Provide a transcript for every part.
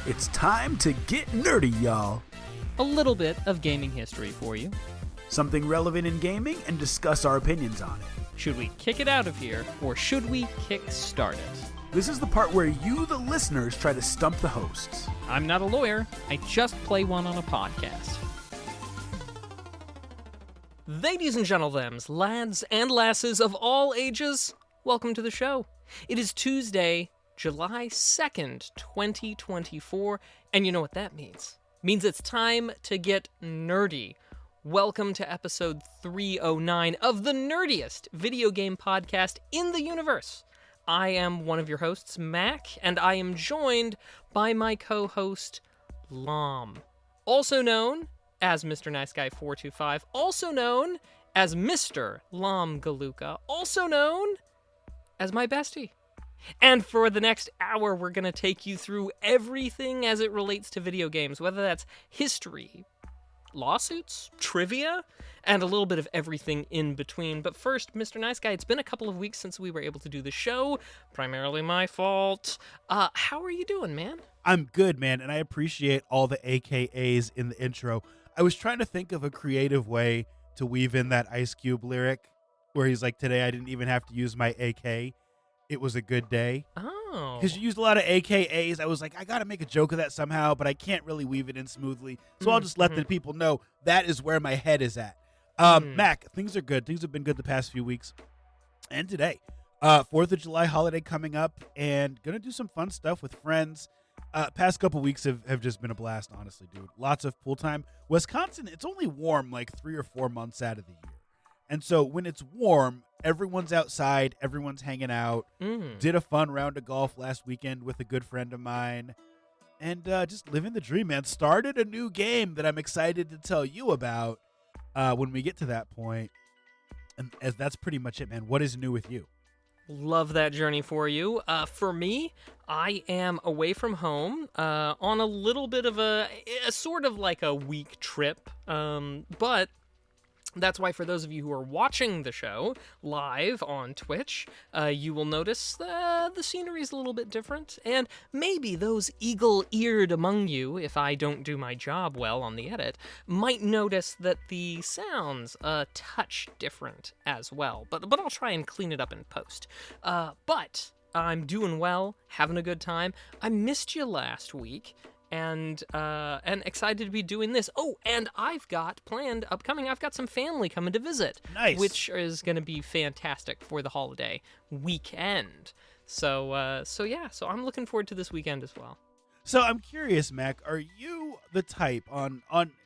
It's time to get nerdy, y'all. A little bit of gaming history for you. Something relevant in gaming and discuss our opinions on it. Should we kick it out of here, or should we kick-start it? This is the part where you, the listeners, try to stump the hosts. I'm not a lawyer. I just play one on a podcast. Ladies and gentlemen, lads and lasses of all ages, welcome to the show. It is Tuesday, July 2nd, 2024, and you know what that means. It means it's time to get nerdy. Welcome to episode 309 of the nerdiest video game podcast in the universe. I am one of your hosts, Mac, and I am joined by my co-host, Lom. Also known as Mr. Nice Guy 425, also known as Mr. Lom Galuka, also known as my bestie. And for the next hour, we're going to take you through everything as it relates to video games, whether that's history, lawsuits, trivia, and a little bit of everything in between. But first, Mr. Nice Guy, it's been a couple of weeks since we were able to do the show. Primarily my fault. How are you doing, man? I'm good, man, and I appreciate all the AKAs in the intro. I was trying to think of a creative way to weave in that Ice Cube lyric where he's like, today I didn't even have to use my AK. It was a good day. Oh. Because you used a lot of AKAs. I was like, I got to make a joke of that somehow, but I can't really weave it in smoothly. So I'll just let the people know that is where my head is at. Mac, things are good. Things have been good the past few weeks. And today, 4th of July holiday coming up, and going to do some fun stuff with friends. Past couple weeks have just been a blast, honestly, dude. Lots of pool time. Wisconsin, it's only warm like 3 or 4 months out of the year. And so when it's warm, everyone's outside, everyone's hanging out. Did a fun round of golf last weekend with a good friend of mine. And just living the dream, man. Started a new game that I'm excited to tell you about when we get to that point. And as that's pretty much it, man. What is new with you? Love that journey for you. For me, I am away from home on a little bit of a sort of like a week trip. But that's why for those of you who are watching the show live on Twitch, you will notice the scenery is a little bit different. And maybe those eagle-eared among you, if I don't do my job well on the edit, might notice that the sounds a touch different as well. But I'll try and clean it up in post. But I'm doing well, having a good time. I missed you last week. And excited to be doing this. Oh, and I've got planned upcoming. I've got some family coming to visit, Nice. which is going to be fantastic for the holiday weekend. So I'm looking forward to this weekend as well. So I'm curious, Mac, are you the type on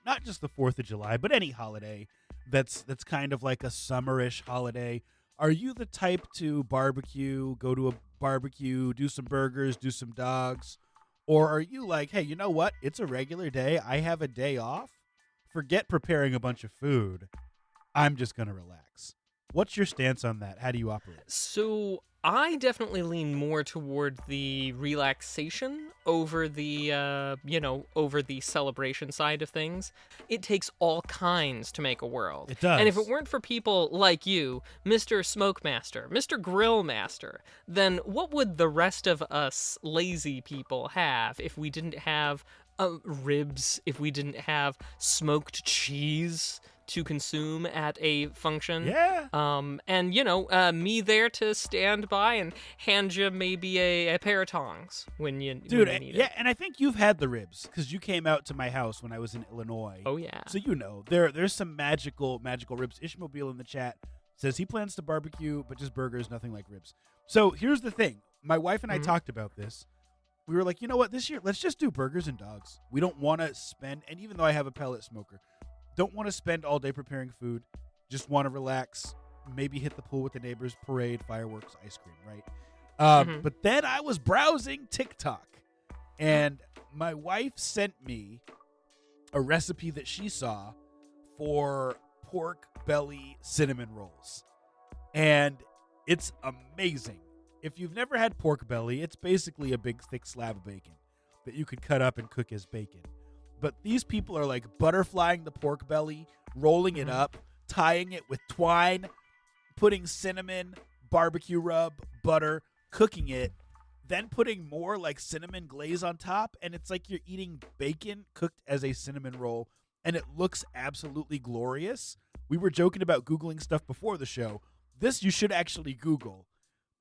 not just the 4th of July, but any holiday that's kind of like a summerish holiday? Are you the type to barbecue, go to a barbecue, do some burgers, do some dogs? Or are you like, hey, you know what? It's a regular day. I have a day off. Forget preparing a bunch of food. I'm just going to relax. What's your stance on that? How do you operate? So I definitely lean more toward the relaxation over the, over the celebration side of things. It takes all kinds to make a world. It does. And if it weren't for people like you, Mr. Smoke Master, Mr. Grill Master, then what would the rest of us lazy people have if we didn't have ribs, if we didn't have smoked cheese to consume at a function? Yeah. And me there to stand by and hand you maybe a pair of tongs when you need it. And I think you've had the ribs because you came out to my house when I was in Illinois. Oh yeah. So there's some magical ribs. Ishmobile in the chat says he plans to barbecue, but just burgers, nothing like ribs. So here's the thing. My wife and I talked about this. We were like, you know what, this year, let's just do burgers and dogs. We don't want to spend, and even though I have a pellet smoker, don't want to spend all day preparing food. Just want to relax, maybe hit the pool with the neighbors, parade, fireworks, ice cream, right? But then I was browsing TikTok, and my wife sent me a recipe that she saw for pork belly cinnamon rolls. And it's amazing. If you've never had pork belly, it's basically a big thick slab of bacon that you could cut up and cook as bacon. But these people are like butterflying the pork belly, rolling it up, tying it with twine, putting cinnamon, barbecue rub, butter, cooking it. then putting more like cinnamon glaze on top, and it's like you're eating bacon cooked as a cinnamon roll, and it looks absolutely glorious. We were joking about Googling stuff before the show. This you should actually Google.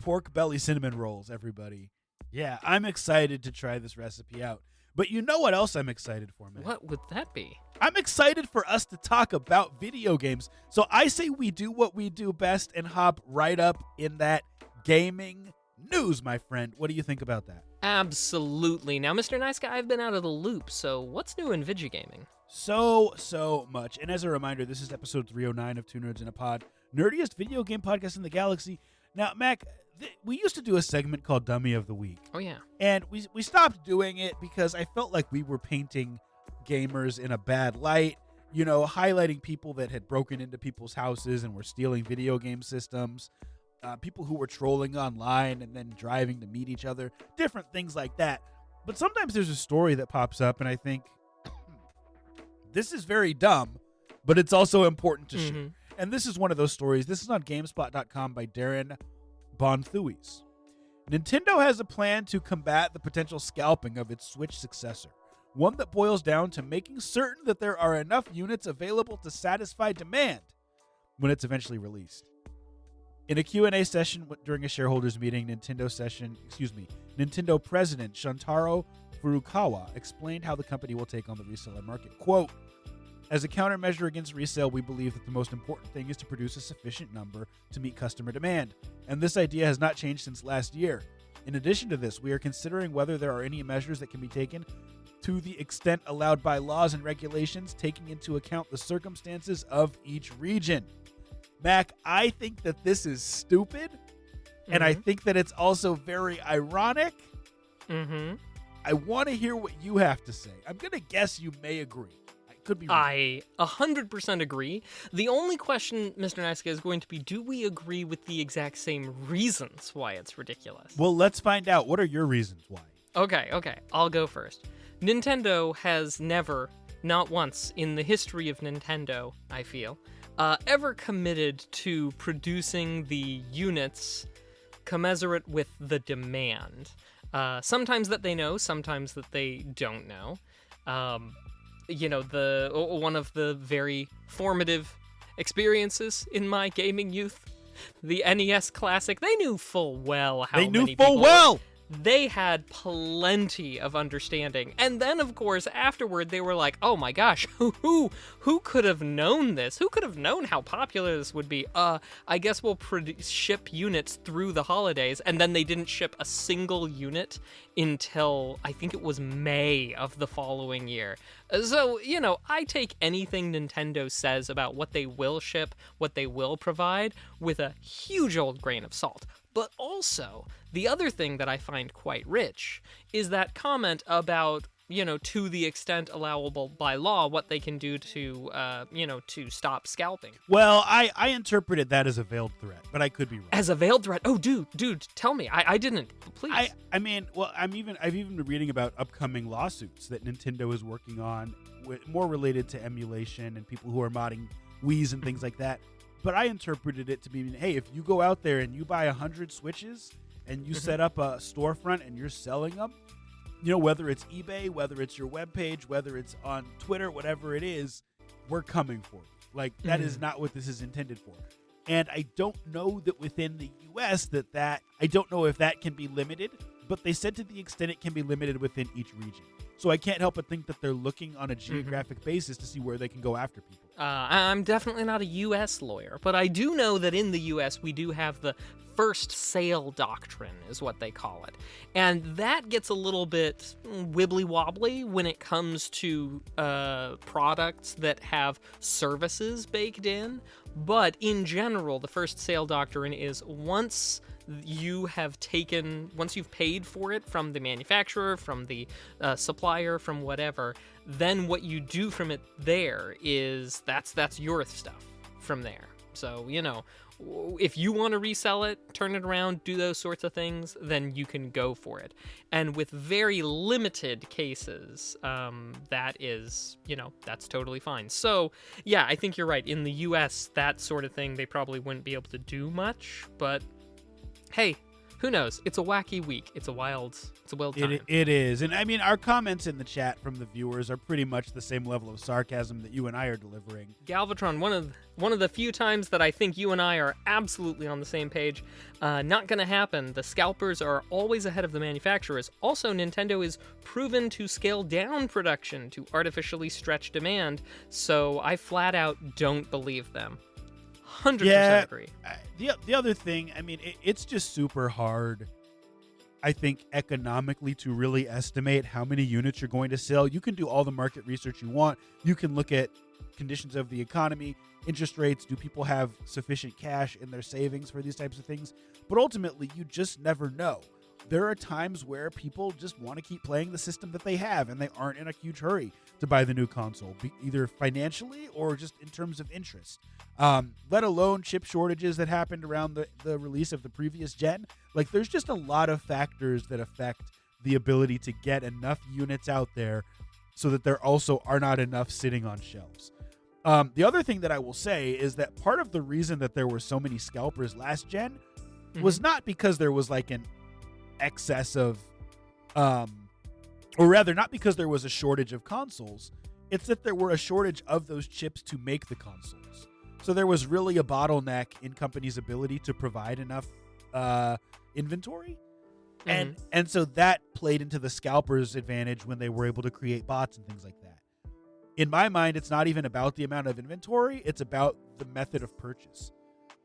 Pork belly cinnamon rolls, everybody. Yeah, I'm excited to try this recipe out. But you know what else I'm excited for, man? What would that be? I'm excited for us to talk about video games. So I say we do what we do best and hop right up in that gaming news, my friend. What do you think about that? Absolutely. Now, Mr. Nice Guy, I've been out of the loop, so what's new in Vigigaming? So much. And as a reminder, this is episode 309 of Two Nerds in a Pod, nerdiest video game podcast in the galaxy. Now, Mac, we used to do a segment called Dummy of the Week. Oh, yeah. And we stopped doing it because I felt like we were painting gamers in a bad light, you know, highlighting people that had broken into people's houses and were stealing video game systems, people who were trolling online and then driving to meet each other, different things like that. But sometimes there's a story that pops up and I think, this is very dumb, but it's also important to share. And this is one of those stories. This is on GameSpot.com by Darren Bonthuis. Nintendo has a plan to combat the potential scalping of its Switch successor, one that boils down to making certain that there are enough units available to satisfy demand when it's eventually released. In a Q&A session during a shareholders meeting, Nintendo President Shuntaro Furukawa explained how the company will take on the reseller market. Quote, as a countermeasure against resale, we believe that the most important thing is to produce a sufficient number to meet customer demand, and this idea has not changed since last year. In addition to this, we are considering whether there are any measures that can be taken to the extent allowed by laws and regulations, taking into account the circumstances of each region. Mac, I think that this is stupid, and I think that it's also very ironic. I want to hear what you have to say. I'm going to guess you may agree. Could be wrong. I 100% agree. The only question, Mr. Nice Guy, is going to be, do we agree with the exact same reasons why it's ridiculous? Well, let's find out. What are your reasons why? Okay, I'll go first. Nintendo has never, not once in the history of Nintendo, I feel, ever committed to producing the units commensurate with the demand. Sometimes that they know, sometimes that they don't know. You know, one of the very formative experiences in my gaming youth, the NES Classic, they knew full well how many people... They had plenty of understanding. And then, of course, afterward, they were like, oh my gosh, who could have known this? Who could have known how popular this would be? I guess we'll ship units through the holidays. And then they didn't ship a single unit until, I think it was May of the following year. So, you know, I take anything Nintendo says about what they will ship, what they will provide, with a huge old grain of salt. But also, the other thing that I find quite rich is that comment about, you know, to the extent allowable by law, what they can do to, to stop scalping. Well, I interpreted that as a veiled threat, but I could be wrong. As a veiled threat? Oh, dude, tell me. I didn't. Please. I mean, well, I've even been reading about upcoming lawsuits that Nintendo is working on, more related to emulation and people who are modding Wiis and things like that. But I interpreted it to be, hey, if you go out there and you buy 100 Switches and you set up a storefront and you're selling them, you know, whether it's eBay, whether it's your webpage, whether it's on Twitter, whatever it is, we're coming for you. Like, that is not what this is intended for. And I don't know that within the U.S. I don't know if that can be limited, but they said to the extent it can be limited within each region. So I can't help but think that they're looking on a geographic basis to see where they can go after people. I'm definitely not a U.S. lawyer, but I do know that in the U.S. we do have the first sale doctrine, is what they call it. And that gets a little bit wibbly-wobbly when it comes to products that have services baked in. But in general, the first sale doctrine is once you've paid for it from the manufacturer, from the supplier, from whatever, then what you do from it there is that's your stuff from there. So, you know, if you want to resell it, turn it around, do those sorts of things, then you can go for it. And with very limited cases, that is, you know, that's totally fine. So, yeah, I think you're right. In the US, that sort of thing, they probably wouldn't be able to do much, but hey, Who knows? It's a wacky week. It's a wild time. It is. And I mean, our comments in the chat from the viewers are pretty much the same level of sarcasm that you and I are delivering. Galvatron, one of the few times that I think you and I are absolutely on the same page. Not gonna happen. The scalpers are always ahead of the manufacturers. Also, Nintendo is proven to scale down production to artificially stretch demand, so I flat out don't believe them. 100% agree. The other thing, I mean, it's just super hard, I think, economically to really estimate how many units you're going to sell. You can do all the market research you want. You can look at conditions of the economy, interest rates. Do people have sufficient cash in their savings for these types of things? But ultimately, you just never know. There are times where people just want to keep playing the system that they have, and they aren't in a huge hurry to buy the new console, either financially or just in terms of interest. Let alone chip shortages that happened around the release of the previous gen. Like, there's just a lot of factors that affect the ability to get enough units out there so that there also are not enough sitting on shelves. The other thing that I will say is that part of the reason that there were so many scalpers last gen was not because there was like an excess of or rather not because there was a shortage of consoles. It's that there were a shortage of those chips to make the consoles. So there was really a bottleneck in companies' ability to provide enough inventory. And so that played into the scalpers' advantage when they were able to create bots and things like that. In my mind, it's not even about the amount of inventory, it's about the method of purchase.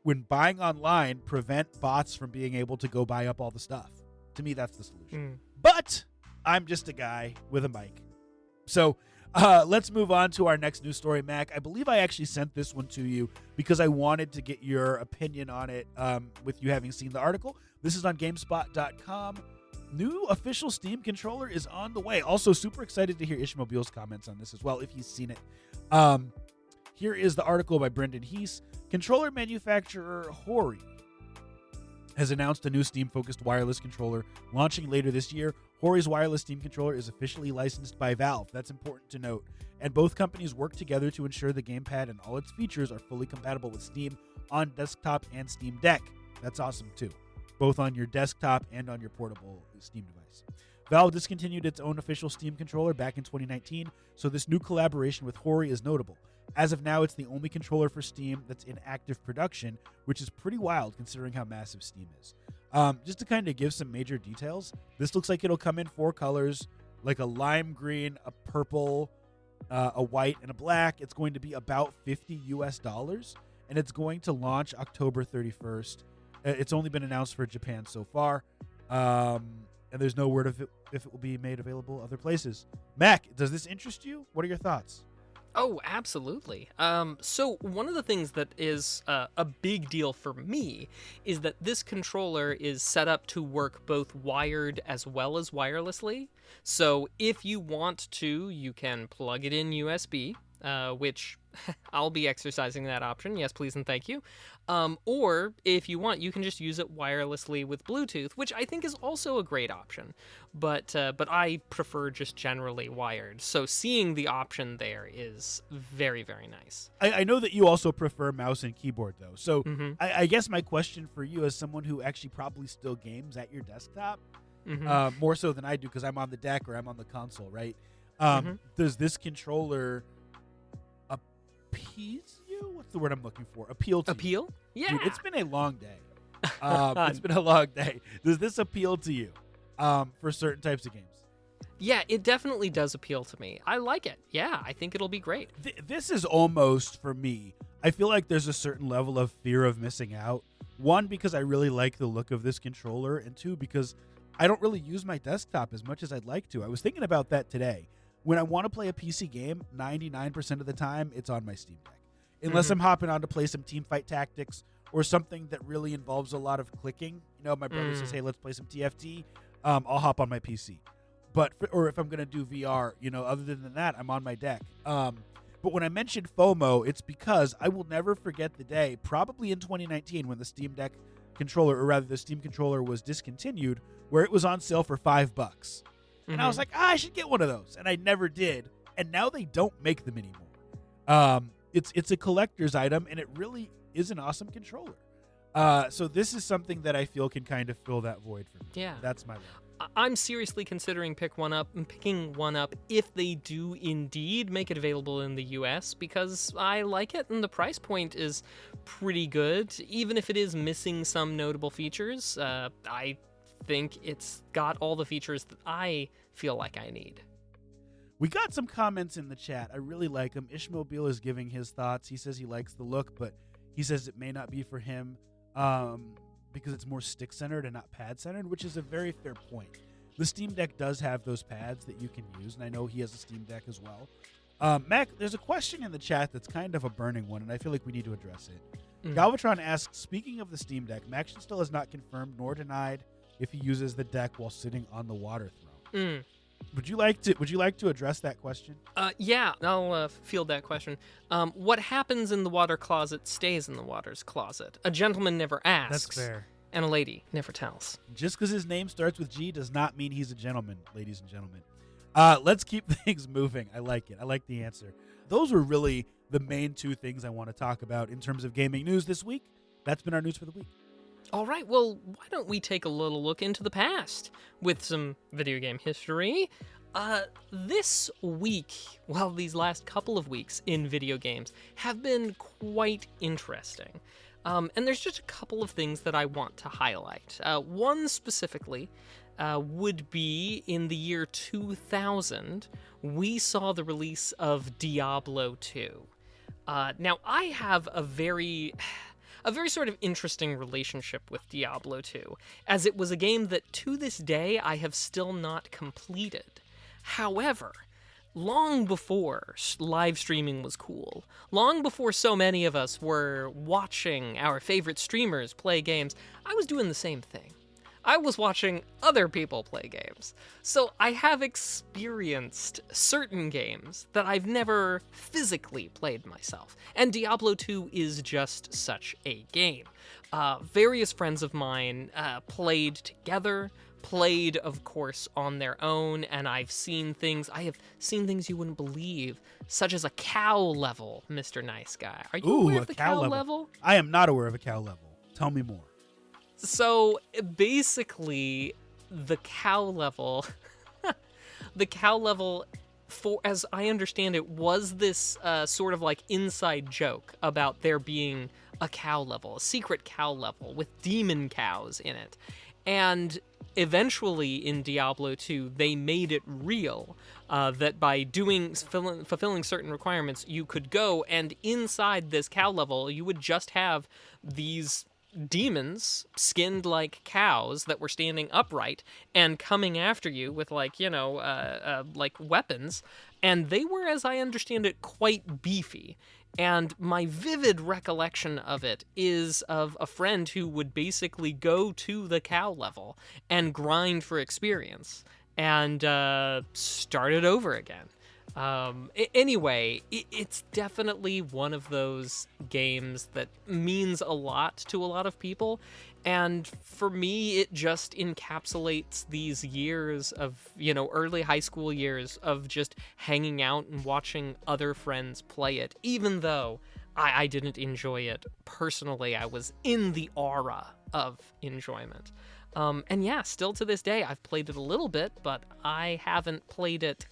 When buying online, prevent bots from being able to go buy up all the stuff. To me, that's the solution. But I'm just a guy with a mic. So let's move on to our next news story, Mac. I believe I actually sent this one to you because I wanted to get your opinion on it with you having seen the article. This is on GameSpot.com. New official Steam controller is on the way. Also, super excited to hear Ishmobile's comments on this as well, if he's seen it. Here is the article by Brendan Heese. Controller manufacturer Hori has announced a new Steam-focused wireless controller launching later this year. Hori's wireless Steam controller is officially licensed by Valve. That's important to note. And both companies work together to ensure the gamepad and all its features are fully compatible with Steam on desktop and Steam Deck. That's awesome too, both on your desktop and on your portable Steam device. Valve discontinued its own official Steam controller back in 2019, so this new collaboration with Hori is notable. As of now, it's the only controller for Steam that's in active production, which is pretty wild considering how massive Steam is. Just to kind of give some major details, this looks like it'll come in 4 colors, like a lime green, a purple, a white, and a black. It's going to be about $50 US, and it's going to launch October 31st. It's only been announced for Japan so far, and there's no word of it if it will be made available other places. Mac, does this interest you? What are your thoughts? Oh, absolutely. So one of the things that is a big deal for me is that this controller is set up to work both wired as well as wirelessly. So if you want to, you can plug it in USB, which I'll be exercising that option. Yes, please and thank you. Or if you want, you can just use it wirelessly with Bluetooth, which I think is also a great option. But I prefer just generally wired. So seeing the option there is very, very nice. I know that you also prefer mouse and keyboard, though. So I guess my question for you, as someone who actually probably still games at your desktop, more so than I do because I'm on the deck or I'm on the console, right? Does this controller appease you? What's the word I'm looking for? Appeal to you? Yeah. Dude, it's been a long day. It's been a long day. Does this appeal to you for certain types of games? Yeah, it definitely does appeal to me. I like it. Yeah, I think it'll be great. This is almost, for me, I feel like there's a certain level of fear of missing out. 1, because I really like the look of this controller, and 2, because I don't really use my desktop as much as I'd like to. I was thinking about that today. When I want to play a PC game, 99% of the time, it's on my Steam Deck. Unless I'm hopping on to play some Teamfight Tactics or something that really involves a lot of clicking. You know, my brother says, hey, let's play some TFT. I'll hop on my PC. Or if I'm going to do VR, you know, other than that, I'm on my deck. But when I mentioned FOMO, it's because I will never forget the day, probably in 2019, when the Steam Deck controller, or rather the Steam controller was discontinued, where it was on sale for $5. And I was like, I should get one of those. And I never did. And now they don't make them anymore. It's a collector's item, and it really is an awesome controller. So this is something that I feel can kind of fill that void for me. Yeah. That's my vote. I'm seriously considering picking one up if they do indeed make it available in the US, because I like it and the price point is pretty good. Even if it is missing some notable features, I think it's got all the features that I feel like I need. We got some comments in the chat. I really like them. Ishmobile is giving his thoughts. He says he likes the look, but he says it may not be for him because it's more stick-centered and not pad-centered, which is a very fair point. The Steam Deck does have those pads that you can use, and I know he has a Steam Deck as well. Mac, there's a question in the chat that's kind of a burning one, and I feel like we need to address it. Galvatron asks, speaking of the Steam Deck, Max still has not confirmed nor denied if he uses the deck while sitting on the water throne. Would you like to address that question? Yeah, I'll field that question. What happens in the water closet stays in the water's closet. A gentleman never asks. That's fair. And a lady never tells. Just because his name starts with G does not mean he's a gentleman, ladies and gentlemen. Let's keep things moving. I like it. I like the answer. Those were really the main two things I want to talk about in terms of gaming news this week. That's been our news for the week. All right, well, why don't we take a little look into the past with some video game history? This week, well, these last couple of weeks in video games have been quite interesting. And there's just a couple of things that I want to highlight. One specifically would be in the year 2000, we saw the release of Diablo 2. Now, I have a very sort of interesting relationship with Diablo 2, as it was a game that to this day I have still not completed. However, long before live streaming was cool, long before so many of us were watching our favorite streamers play games, I was doing the same thing. I was watching other people play games. So I have experienced certain games that I've never physically played myself. And Diablo 2 is just such a game. Various friends of mine played together, played, of course, on their own, and I have seen things you wouldn't believe, such as a cow level, Mr. Nice Guy. Are you aware of the cow level? I am not aware of a cow level. Tell me more. So basically, the cow level, for as I understand it, was this sort of like inside joke about there being a cow level, a secret cow level with demon cows in it. And eventually in Diablo 2, they made it real, that by fulfilling certain requirements, you could go, and inside this cow level, you would just have these demons skinned like cows that were standing upright and coming after you with like weapons, and they were, as I understand it, quite beefy. And my vivid recollection of it is of a friend who would basically go to the cow level and grind for experience and start it over again. Anyway, it's definitely one of those games that means a lot to a lot of people, and for me, it just encapsulates these years of, early high school years of just hanging out and watching other friends play it, even though I didn't enjoy it personally. I was in the aura of enjoyment. And yeah, still to this day, I've played it a little bit, but I haven't played it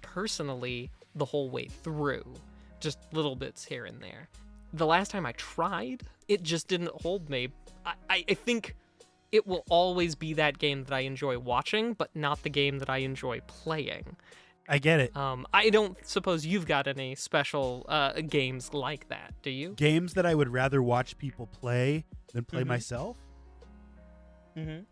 personally the whole way through, just little bits here and there. The last time I tried, it just didn't hold me. I think it will always be that game that I enjoy watching, but not the game that I enjoy playing. I get it. I don't suppose you've got any special games like that, do you? Games that I would rather watch people play than play myself? Mm-hmm.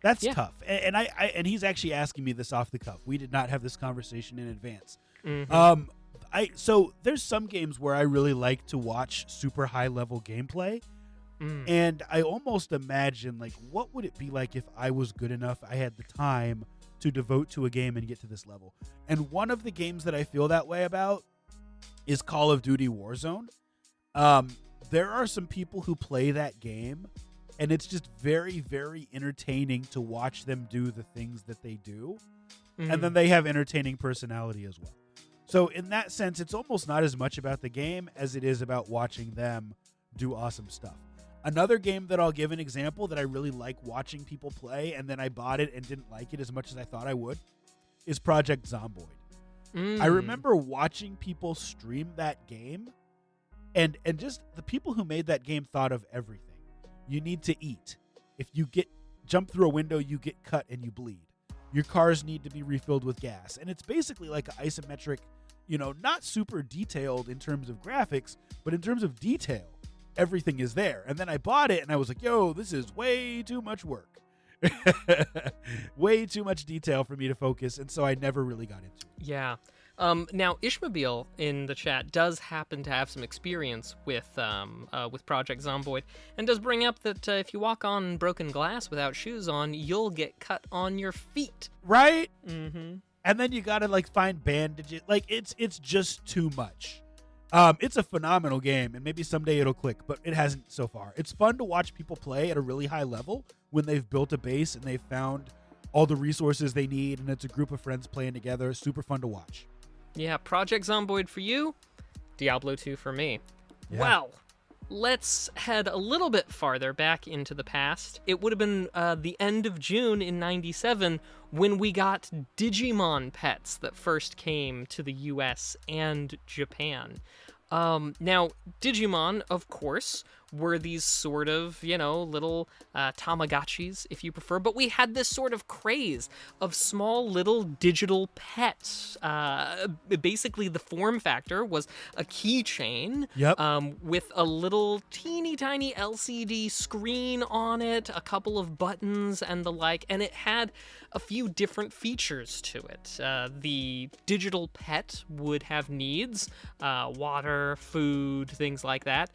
That's tough. And and he's actually asking me this off the cuff. We did not have this conversation in advance. Mm-hmm. So there's some games where I really like to watch super high level gameplay. And I almost imagine, like, what would it be like if I was good enough, I had the time to devote to a game and get to this level. And one of the games that I feel that way about is Call of Duty Warzone. There are some people who play that game, and it's just very, very entertaining to watch them do the things that they do. And then they have entertaining personality as well. So in that sense, it's almost not as much about the game as it is about watching them do awesome stuff. Another game that I'll give an example that I really like watching people play, and then I bought it and didn't like it as much as I thought I would, is Project Zomboid. I remember watching people stream that game, and just the people who made that game thought of everything. You need to eat. If you jump through a window, you get cut and you bleed. Your cars need to be refilled with gas. And it's basically like an isometric, not super detailed in terms of graphics, but in terms of detail, everything is there. And then I bought it and I was like, yo, this is way too much work. Way too much detail for me to focus. And so I never really got into it. Yeah. Now, Ishmobile in the chat does happen to have some experience with Project Zomboid, and does bring up that if you walk on broken glass without shoes on, you'll get cut on your feet. Right? Mm-hmm. And then you gotta find bandages. It's just too much. It's a phenomenal game, and maybe someday it'll click, but it hasn't so far. It's fun to watch people play at a really high level when they've built a base and they've found all the resources they need, and it's a group of friends playing together. Super fun to watch. Yeah, Project Zomboid for you, Diablo 2 for me. Yeah. Well, let's head a little bit farther back into the past. It would have been the end of June in 97 when we got Digimon pets that first came to the US and Japan. Now, Digimon, of course, were these sort of, little Tamagotchis, if you prefer, but we had this sort of craze of small little digital pets. Basically, the form factor was a keychain with a little teeny tiny LCD screen on it, a couple of buttons and the like, and it had a few different features to it. The digital pet would have needs, water, food, things like that,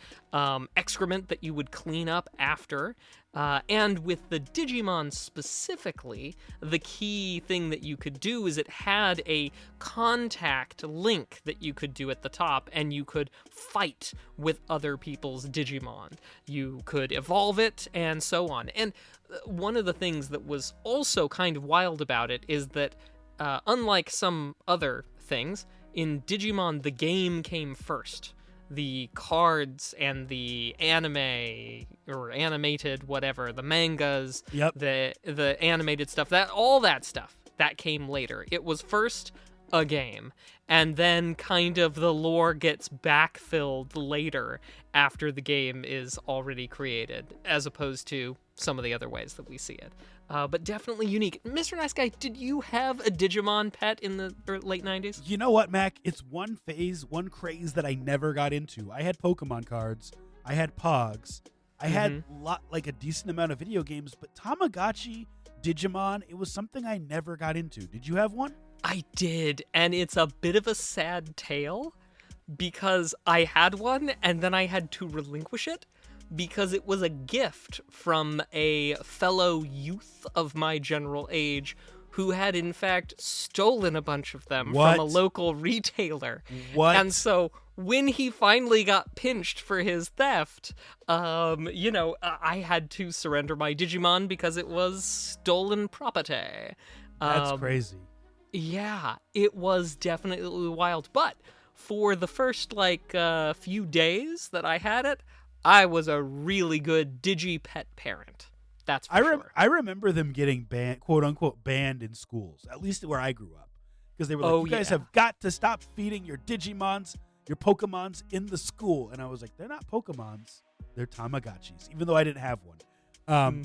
excrement that you would clean up after, and with the Digimon specifically, the key thing that you could do is it had a contact link that you could do at the top, and you could fight with other people's Digimon. You could evolve it, and so on. And one of the things that was also kind of wild about it is that, unlike some other things, in Digimon, the game came first. The cards and the anime or animated whatever, the mangas, the animated stuff, all that stuff, that came later. It was first a game, and then kind of the lore gets backfilled later after the game is already created, as opposed to some of the other ways that we see it. But definitely unique. Mr. Nice Guy, did you have a Digimon pet in the late 90s? You know what, Mac? It's one craze that I never got into. I had Pokemon cards. I had Pogs. I had a decent amount of video games, but Tamagotchi, Digimon, it was something I never got into. Did you have one? I did, and it's a bit of a sad tale because I had one and then I had to relinquish it because it was a gift from a fellow youth of my general age who had in fact stolen a bunch of them from a local retailer. What? And so when he finally got pinched for his theft, I had to surrender my Digimon because it was stolen property. That's crazy. Yeah, it was definitely wild. But for the first few days that I had it, I was a really good Digi-pet parent. That's for sure. I remember them getting banned, quote unquote, banned in schools, at least where I grew up. Because they were like, you guys have got to stop feeding your Digimons, your Pokemons in the school. And I was like, they're not Pokemons, they're Tamagotchis, even though I didn't have one.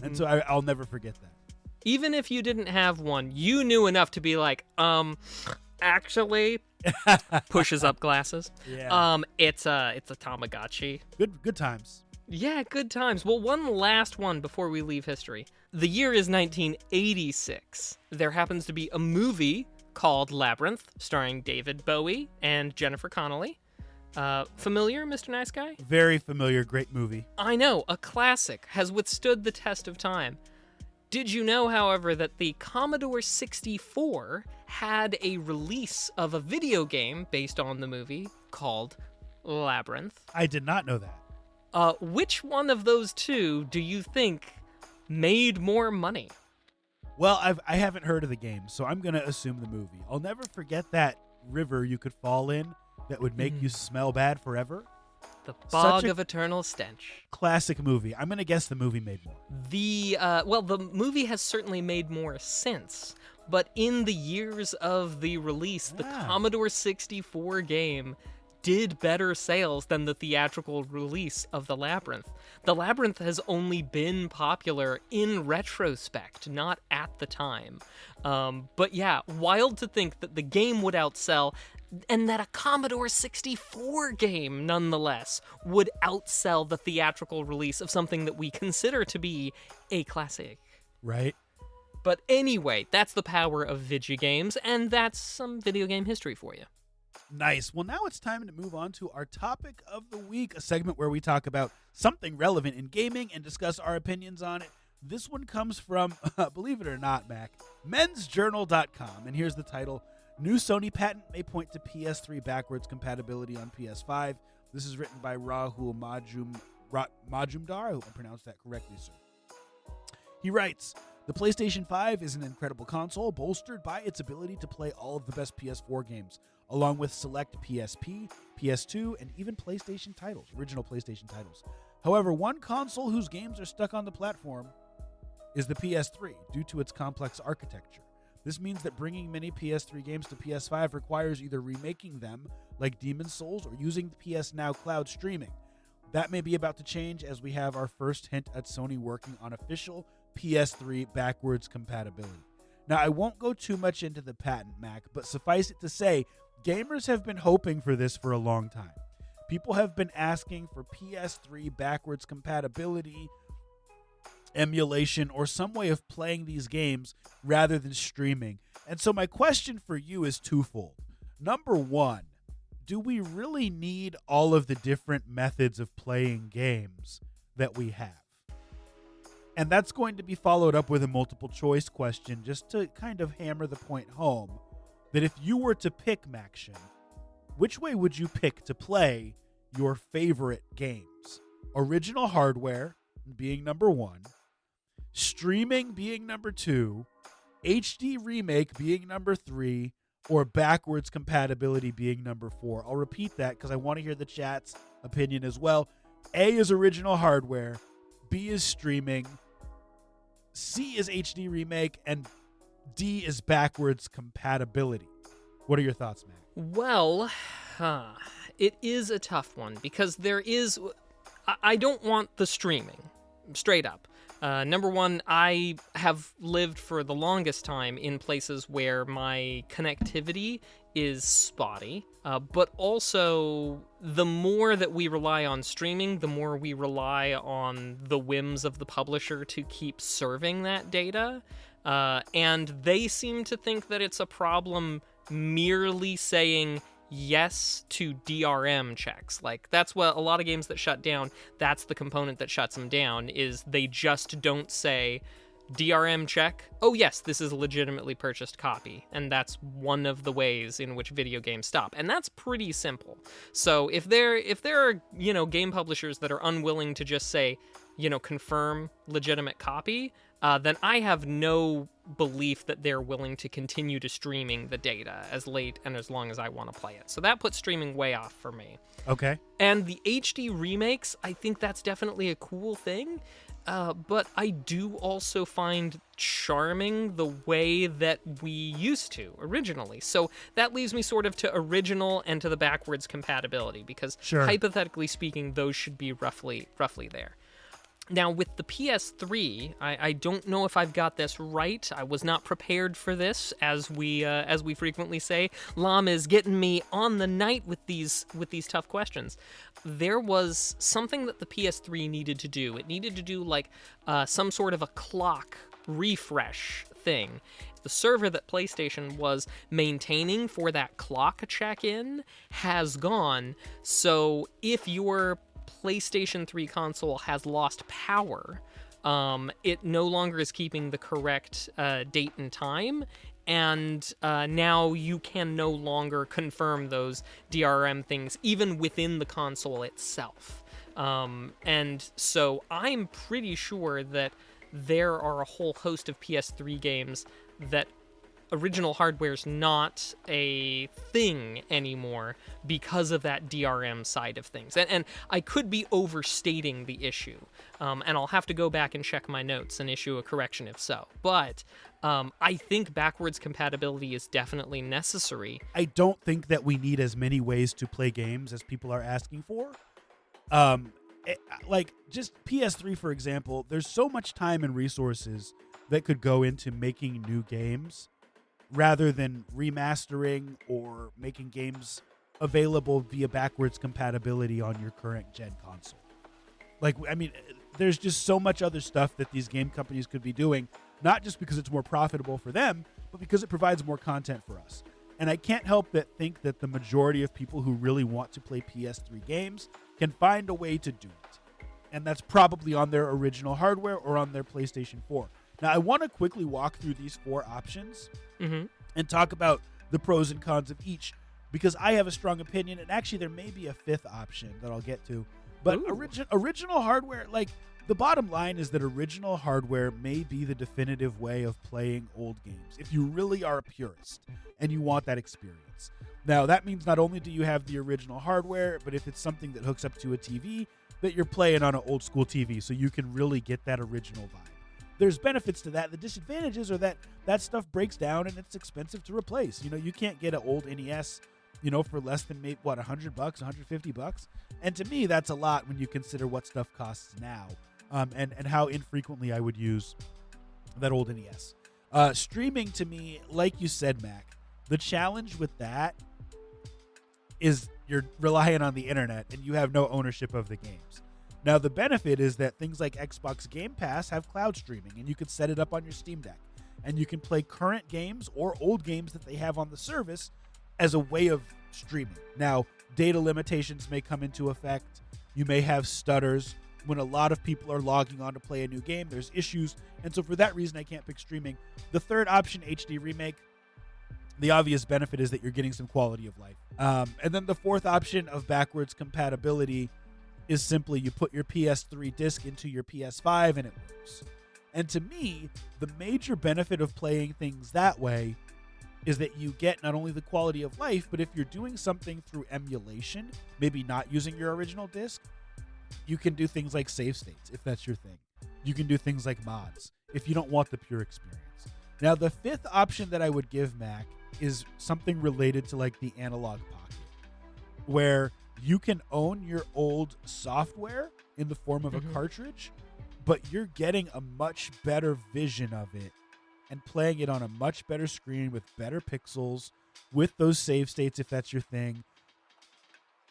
And so I'll never forget that. Even if you didn't have one, you knew enough to be like, actually, pushes up glasses. Yeah. It's a Tamagotchi. Good times. Yeah, good times. Well, one last one before we leave history. The year is 1986. There happens to be a movie called Labyrinth, starring David Bowie and Jennifer Connelly. Familiar, Mr. Nice Guy? Very familiar. Great movie. I know, a classic, has withstood the test of time. Did you know, however, that the Commodore 64 had a release of a video game based on the movie called Labyrinth? I did not know that. Which one of those two do you think made more money? Well, I haven't heard of the game, so I'm going to assume the movie. I'll never forget that river you could fall in that would make you smell bad forever. The Bog Such a of Eternal Stench. classic movie. I'm gonna guess the movie made more. The movie has certainly made more sense, but in the years of the release, the Ah. Commodore 64 game did better sales than the theatrical release of The Labyrinth. The Labyrinth has only been popular in retrospect, not at the time. But yeah, wild to think that the game would outsell, and that a Commodore 64 game, nonetheless, would outsell the theatrical release of something that we consider to be a classic. Right? But anyway, that's the power of video games, and that's some video game history for you. Nice. Well, now it's time to move on to our topic of the week, a segment where we talk about something relevant in gaming and discuss our opinions on it. This one comes from, believe it or not, Mac, mensjournal.com. And here's the title: New Sony patent may point to PS3 backwards compatibility on PS5. This is written by Rahul Majumdar. I hope I pronounced that correctly, sir. He writes, the PlayStation 5 is an incredible console, bolstered by its ability to play all of the best PS4 games, along with select PSP, PS2, and even PlayStation titles, original PlayStation titles. However, one console whose games are stuck on the platform is the PS3, due to its complex architecture. This means that bringing many PS3 games to PS5 requires either remaking them, like Demon's Souls, or using the PS Now cloud streaming. That may be about to change, as we have our first hint at Sony working on official PS3 backwards compatibility. Now, I won't go too much into the patent, Mac, but suffice it to say, gamers have been hoping for this for a long time. People have been asking for PS3 backwards compatibility, emulation, or some way of playing these games rather than streaming. And so my question for you is twofold. Number one, do we really need all of the different methods of playing games that we have? And that's going to be followed up with a multiple choice question, just to kind of hammer the point home, that if you were to pick, Maction, which way would you pick to play your favorite games? Original hardware being number one, streaming being number two, HD remake being number three, or backwards compatibility being number four. I'll repeat that because I want to hear the chat's opinion as well. A is original hardware, B is streaming, C is HD remake, and D is backwards compatibility. What are your thoughts, Mac? Well, it is a tough one because there is. I don't want the streaming, straight up. Number one, I have lived for the longest time in places where my connectivity is spotty, but also the more that we rely on streaming, the more we rely on the whims of the publisher to keep serving that data. And they seem to think that it's a problem merely saying yes to DRM checks. Like, that's what a lot of games that shut down, that's the component that shuts them down, is they just don't say DRM check, oh yes, this is a legitimately purchased copy. And that's one of the ways in which video games stop. And that's pretty simple. So if there are, game publishers that are unwilling to just say, confirm legitimate copy, then I have no belief that they're willing to continue to streaming the data as late and as long as I want to play it. So that puts streaming way off for me. Okay. And the HD remakes, I think that's definitely a cool thing. But I do also find charming the way that we used to originally. So that leaves me sort of to original and to the backwards compatibility, because Sure. hypothetically speaking, those should be roughly there. Now, with the PS3, I don't know if I've got this right. I was not prepared for this, as we frequently say. Lam is getting me on the night with these tough questions. There was something that the PS3 needed to do. It needed to do some sort of a clock refresh thing. The server that PlayStation was maintaining for that clock check-in has gone. So if your PlayStation 3 console has lost power, it no longer is keeping the correct date and time, and now you can no longer confirm those DRM things even within the console itself. And so I'm pretty sure that there are a whole host of PS3 games that original hardware's not a thing anymore because of that DRM side of things. And I could be overstating the issue, and I'll have to go back and check my notes and issue a correction if so. But I think backwards compatibility is definitely necessary. I don't think that we need as many ways to play games as people are asking for. Like just PS3, for example, there's so much time and resources that could go into making new games rather than remastering or making games available via backwards compatibility on your current gen console. Like, I mean, there's just so much other stuff that these game companies could be doing, not just because it's more profitable for them, but because it provides more content for us. And I can't help but think that the majority of people who really want to play PS3 games can find a way to do it. And that's probably on their original hardware or on their PlayStation 4. Now, I want to quickly walk through these 4 options and talk about the pros and cons of each, because I have a strong opinion, and actually there may be a 5th option that I'll get to. But original hardware, like, the bottom line is that original hardware may be the definitive way of playing old games if you really are a purist and you want that experience. Now, that means not only do you have the original hardware, but if it's something that hooks up to a TV, that you're playing on an old school TV, so you can really get that original vibe. There's benefits to that. The disadvantages are that that stuff breaks down and it's expensive to replace. You know, you can't get an old NES, you know, for less than maybe, $100, $150. And to me, that's a lot when you consider what stuff costs now, and how infrequently I would use that old NES. Streaming, to me, like you said, Mac, the challenge with that is you're relying on the internet and you have no ownership of the games. Now, the benefit is that things like Xbox Game Pass have cloud streaming, and you can set it up on your Steam Deck, and you can play current games or old games that they have on the service as a way of streaming. Now, data limitations may come into effect. You may have stutters. When a lot of people are logging on to play a new game, there's issues, and so for that reason, I can't pick streaming. The third option, HD Remake, the obvious benefit is that you're getting some quality of life. And then the 4th option of backwards compatibility is simply you put your PS3 disc into your PS5 and it works. And to me, the major benefit of playing things that way is that you get not only the quality of life, but if you're doing something through emulation, maybe not using your original disc, you can do things like save states if that's your thing. You can do things like mods if you don't want the pure experience. Now, the 5th option that I would give Mac is something related to like the Analog Pocket, where you can own your old software in the form of a cartridge, but you're getting a much better vision of it and playing it on a much better screen with better pixels, with those save states if that's your thing,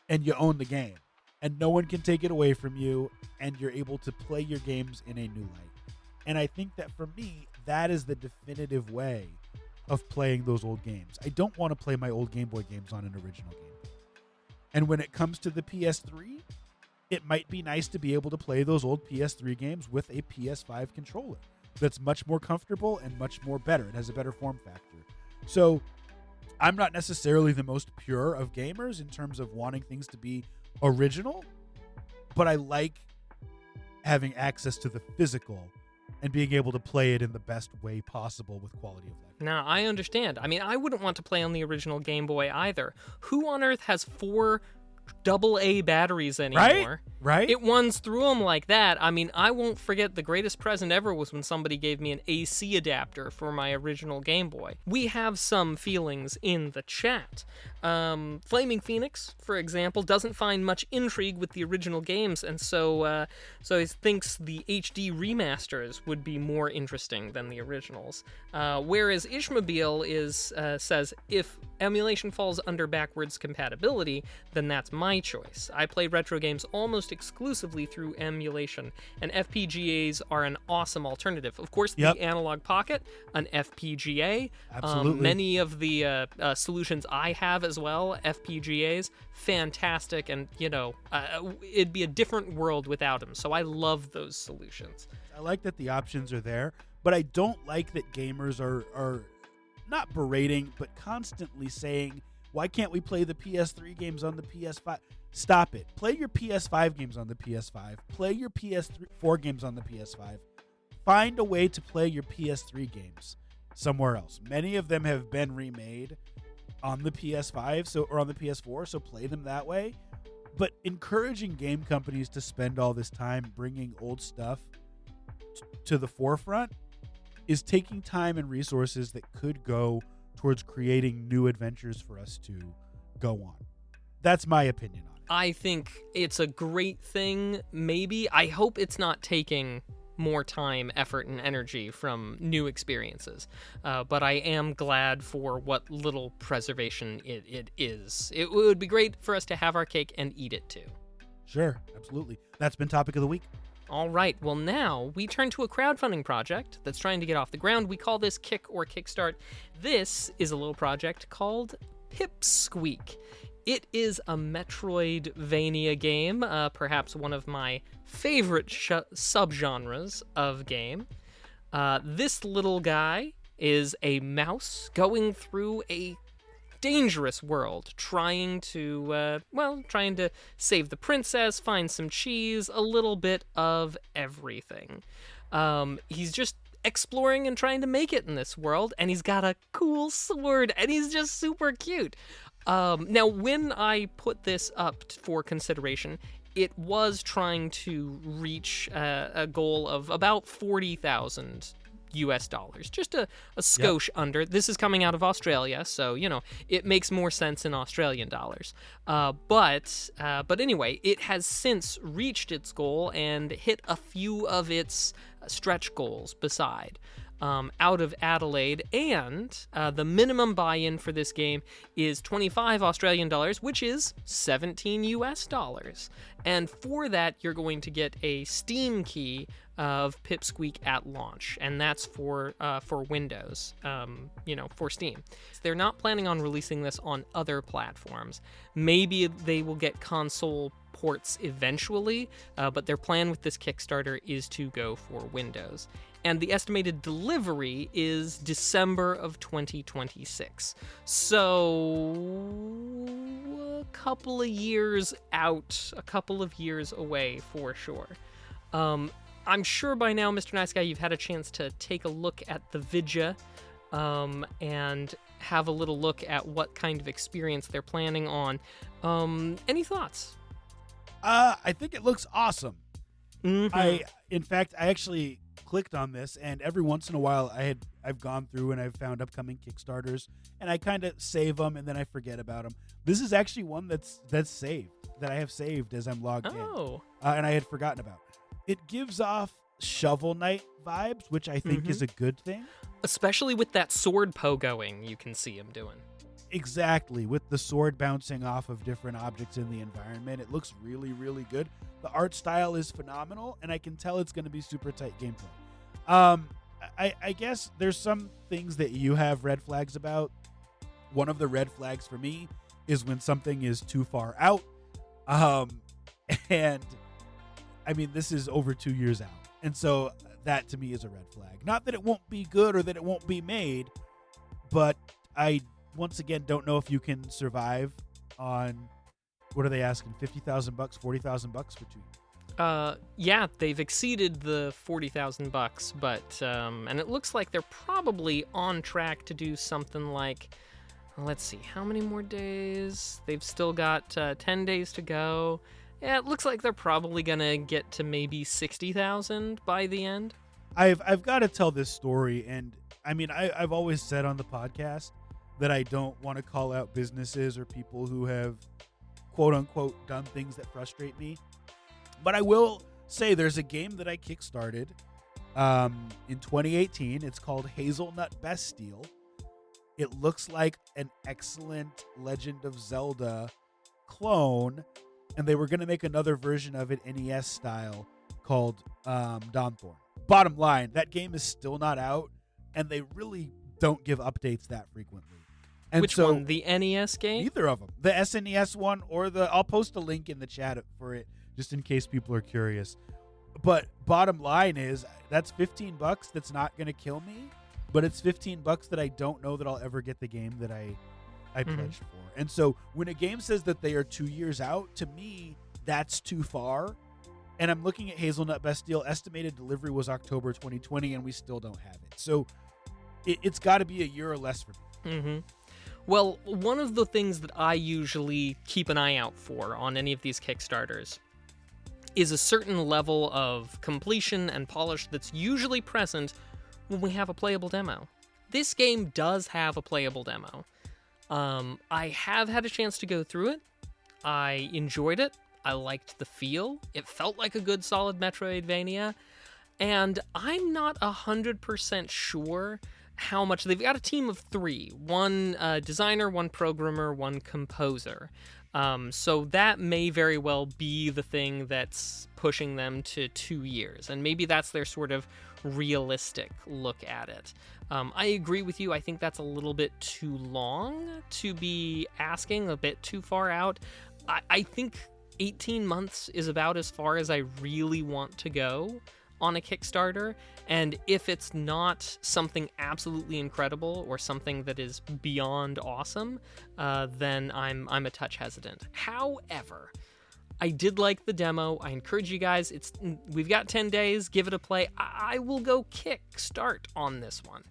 and you own the game. And no one can take it away from you, and you're able to play your games in a new light. And I think that for me, that is the definitive way of playing those old games. I don't want to play my old Game Boy games on an original Game Boy. And when it comes to the PS3, it might be nice to be able to play those old PS3 games with a PS5 controller that's much more comfortable and much more better. It has a better form factor. So I'm not necessarily the most pure of gamers in terms of wanting things to be original, but I like having access to the physical and being able to play it in the best way possible with quality of life. Now, I understand. I mean, I wouldn't want to play on the original Game Boy either. Who on earth has 4 AA batteries anymore? Right? It runs through them like that. I mean, I won't forget the greatest present ever was when somebody gave me an AC adapter for my original Game Boy. We have some feelings in the chat. Flaming Phoenix, for example, doesn't find much intrigue with the original games, and so he thinks the HD remasters would be more interesting than the originals. Whereas Ishmobile says if emulation falls under backwards compatibility, then that's my choice. I play retro games almost exclusively through emulation, and FPGAs are an awesome alternative. Of course, the Analog Pocket, an FPGA. Absolutely. Many of the solutions I have as well, FPGAs, fantastic, and, it'd be a different world without them, so I love those solutions. I like that the options are there, but I don't like that gamers are not berating, but constantly saying, why can't we play the PS3 games on the PS5? Stop it. Play your PS5 games on the PS5. Play your PS4 games on the PS5. Find a way to play your PS3 games. somewhere else. Many of them have been remade on the PS5 or on the PS4, so play them that way. But encouraging game companies to spend all this time bringing old stuff to the forefront is taking time and resources that could go towards creating new adventures for us to go on. That's my opinion on it. I think it's a great thing, maybe. I hope it's not taking more time, effort, and energy from new experiences. But I am glad for what little preservation it is. It would be great for us to have our cake and eat it too. Sure, absolutely. That's been Topic of the Week. All right, well now we turn to a crowdfunding project that's trying to get off the ground. We call this Kick or Kickstart. This is a little project called Pipsqueak. It is a Metroidvania game, perhaps one of my favorite subgenres of game. This little guy is a mouse going through a dangerous world, trying to save the princess, find some cheese, a little bit of everything. He's just exploring and trying to make it in this world, and he's got a cool sword, and he's just super cute. Now, when I put this up for consideration, it was trying to reach a goal of about $40,000 US dollars, just a skosh under. This is coming out of Australia, so it makes more sense in Australian dollars. But anyway, it has since reached its goal and hit a few of its stretch goals beside. Out of Adelaide, and the minimum buy-in for this game is 25 Australian dollars, which is 17 US dollars. And for that, you're going to get a Steam key of Pipsqueak at launch, and that's for Windows, for Steam. They're not planning on releasing this on other platforms. Maybe they will get console ports eventually, but their plan with this Kickstarter is to go for Windows. And the estimated delivery is December of 2026. So a couple of years out, a couple of years away for sure. I'm sure by now, Mr. Nice Guy, you've had a chance to take a look at the Vidya and have a little look at what kind of experience they're planning on. Any thoughts? I think it looks awesome. Mm-hmm. In fact, I actually clicked on this, and every once in a while I've gone through and I've found upcoming Kickstarters, and I kind of save them and then I forget about them. This is actually one that's saved, that I have saved as I'm logged in, and I had forgotten about. It gives off Shovel Knight vibes, which I think is a good thing, especially with that sword pogoing you can see him doing. Exactly, with the sword bouncing off of different objects in the environment. It looks really, really good. The art style is phenomenal, and I can tell it's going to be super tight gameplay. I guess there's some things that you have red flags about. One of the red flags for me is when something is too far out. And, I mean, this is over 2 years out. And so that, to me, is a red flag. Not that it won't be good or that it won't be made, but I once again don't know if you can survive on, what are they asking, $50,000, $40,000 for 2 years? Yeah, they've exceeded the $40,000, but and it looks like they're probably on track to do something like, let's see, how many more days? They've still got 10 days to go. Yeah, it looks like they're probably gonna get to maybe 60,000 by the end. I've got to tell this story, and I mean, I've always said on the podcast that I don't want to call out businesses or people who have, quote unquote, done things that frustrate me. But I will say there's a game that I kickstarted in 2018. It's called Hazelnut Bastille. It looks like an excellent Legend of Zelda clone, and they were going to make another version of it NES style called Dawnthorn. Bottom line, that game is still not out, and they really don't give updates that frequently. And which one? The NES game? Neither of them. The SNES one or I'll post a link in the chat for it just in case people are curious. But bottom line is that's $15 that's not going to kill me, but it's $15 that I don't know that I'll ever get the game that I pledged for. And so when a game says that they are 2 years out, to me, that's too far. And I'm looking at Hazelnut Bastille. Estimated delivery was October 2020, and we still don't have it. So it's got to be a year or less for me. Mm-hmm. Well, one of the things that I usually keep an eye out for on any of these Kickstarters is a certain level of completion and polish that's usually present when we have a playable demo. This game does have a playable demo. I have had a chance to go through it. I enjoyed it. I liked the feel. It felt like a good, solid Metroidvania. And I'm not 100% sure how much. They've got a team of 3. One designer, one programmer, one composer. So that may very well be the thing that's pushing them to 2 years. And maybe that's their sort of realistic look at it. I agree with you. I think that's a little bit too long to be asking, a bit too far out. I think 18 months is about as far as I really want to go on a Kickstarter, and if it's not something absolutely incredible or something that is beyond awesome, then I'm a touch hesitant. However, I did like the demo. I encourage you guys. We've got 10 days. Give it a play. I will go kickstart on this one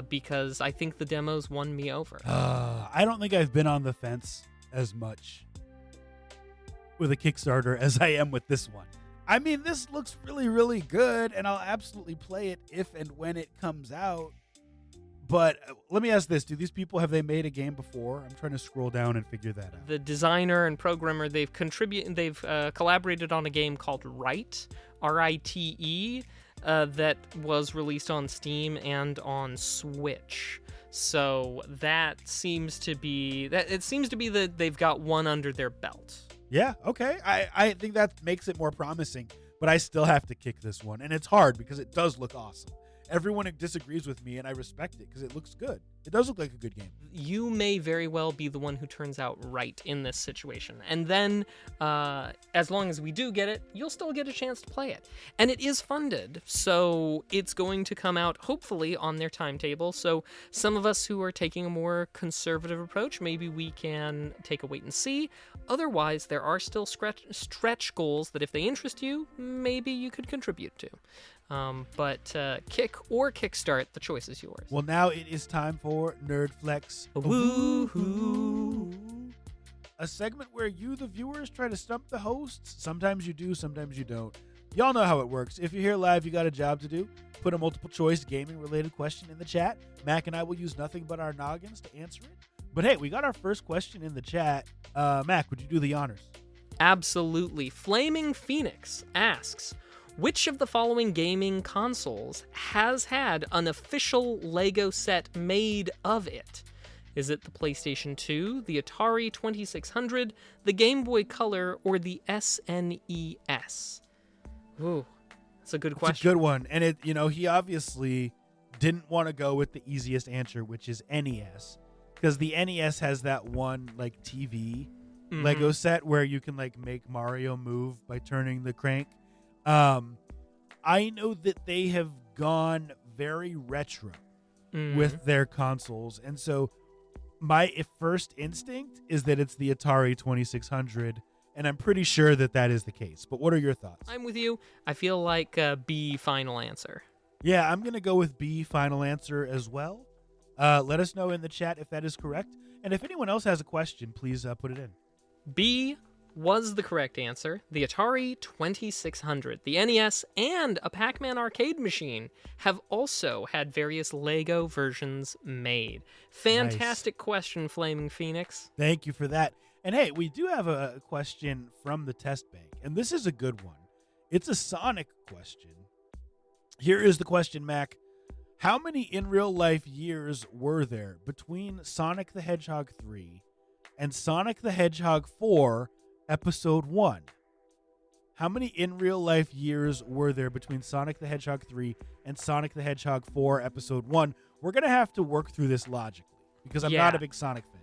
because I think the demo's won me over. I don't think I've been on the fence as much with a Kickstarter as I am with this one. I mean, this looks really, really good, and I'll absolutely play it if and when it comes out. But let me ask this. Do these people, have they made a game before? I'm trying to scroll down and figure that out. The designer and programmer, they've collaborated on a game called Rite, R-I-T-E, that was released on Steam and on Switch. So that seems to be that they've got one under their belt. Yeah, okay. I think that makes it more promising, but I still have to kick this one. And it's hard because it does look awesome. Everyone disagrees with me, and I respect it because it looks good. It does look like a good game. You may very well be the one who turns out right in this situation. And then, as long as we do get it, you'll still get a chance to play it. And it is funded, so it's going to come out, hopefully, on their timetable. So some of us who are taking a more conservative approach, maybe we can take a wait and see. Otherwise, there are still stretch goals that if they interest you, maybe you could contribute to. But kick or kickstart, the choice is yours. Well, now it is time for Nerd Flex. Woohoo! A segment where you, the viewers, try to stump the hosts. Sometimes you do, sometimes you don't. Y'all know how it works. If you're here live, you got a job to do. Put a multiple choice gaming-related question in the chat. Mac and I will use nothing but our noggins to answer it. But hey, we got our first question in the chat. Mac, would you do the honors? Absolutely. Flaming Phoenix asks, which of the following gaming consoles has had an official Lego set made of it? Is it the PlayStation 2, the Atari 2600, the Game Boy Color, or the SNES? Ooh, that's a good question. It's a good one. And he obviously didn't want to go with the easiest answer, which is NES. Because the NES has that one TV Lego set where you can make Mario move by turning the crank. I know that they have gone very retro with their consoles, and so my first instinct is that it's the Atari 2600, and I'm pretty sure that is the case. But what are your thoughts? I'm with you. I feel like B, final answer. Yeah, I'm going to go with B, final answer as well. Let us know in the chat if that is correct, and if anyone else has a question, please put it in. B was the correct answer. The Atari 2600, the NES, and a Pac-Man arcade machine have also had various Lego versions made. Fantastic question, Flaming Phoenix. Thank you for that. And hey, we do have a question from the test bank, and this is a good one. It's a Sonic question. Here is the question, Mac. How many in real life years were there between Sonic the Hedgehog 3 and Sonic the Hedgehog 4 Episode 1? How many in real life years were there between Sonic the Hedgehog 3 and Sonic the Hedgehog 4 Episode 1? We're going to have to work through this logically because I'm not a big Sonic fan.